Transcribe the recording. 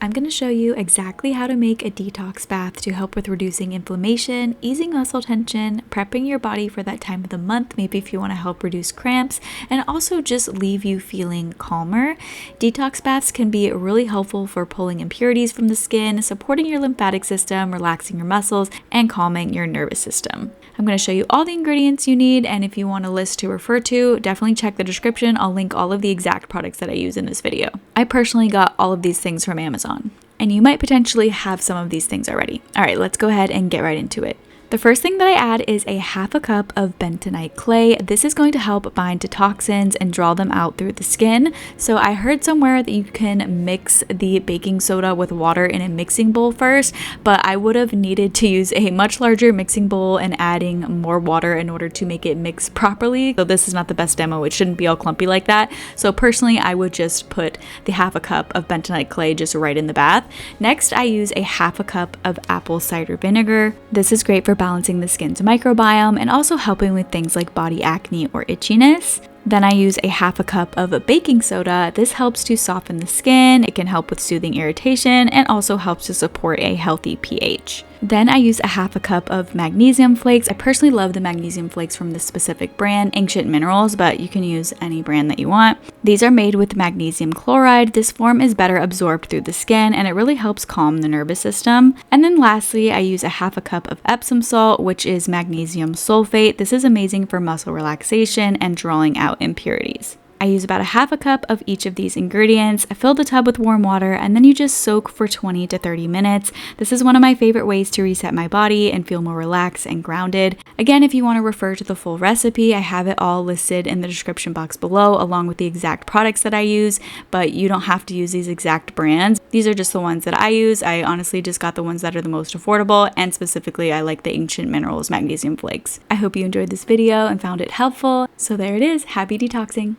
I'm going to show you exactly how to make a detox bath to help with reducing inflammation, easing muscle tension, prepping your body for that time of the month, maybe if you want to help reduce cramps, and also just leave you feeling calmer. Detox baths can be really helpful for pulling impurities from the skin, supporting your lymphatic system, relaxing your muscles, and calming your nervous system. I'm going to show you all the ingredients you need, and if you want a list to refer to, definitely check the description. I'll link all of the exact products that I use in this video. I personally got all of these things from Amazon, and you might potentially have some of these things already. All right, let's go ahead and get right into it. The first thing that I add is a half a cup of bentonite clay. This is going to help bind to toxins and draw them out through the skin. So I heard somewhere that you can mix the baking soda with water in a mixing bowl first, but I would have needed to use a much larger mixing bowl and adding more water in order to make it mix properly. So this is not the best demo. It shouldn't be all clumpy like that. So personally, I would just put the half a cup of bentonite clay just right in the bath. Next, I use a half a cup of apple cider vinegar. This is great for balancing the skin's microbiome and also helping with things like body acne or itchiness. Then I use a half a cup of baking soda. This helps to soften the skin, it can help with soothing irritation, and also helps to support a healthy pH. Then I use a half a cup of magnesium flakes. I personally love the magnesium flakes from this specific brand, Ancient Minerals, but you can use any brand that you want. These are made with magnesium chloride. This form is better absorbed through the skin, and it really helps calm the nervous system. And then lastly, I use a half a cup of Epsom salt, which is magnesium sulfate. This is amazing for muscle relaxation and drawing out impurities. I use about a half a cup of each of these ingredients. I fill the tub with warm water, and then you just soak for 20 to 30 minutes. This is one of my favorite ways to reset my body and feel more relaxed and grounded. Again, if you want to refer to the full recipe, I have it all listed in the description box below, along with the exact products that I use, but you don't have to use these exact brands. These are just the ones that I use. I honestly just got the ones that are the most affordable, and specifically, I like the Ancient Minerals magnesium flakes. I hope you enjoyed this video and found it helpful. So there it is. Happy detoxing.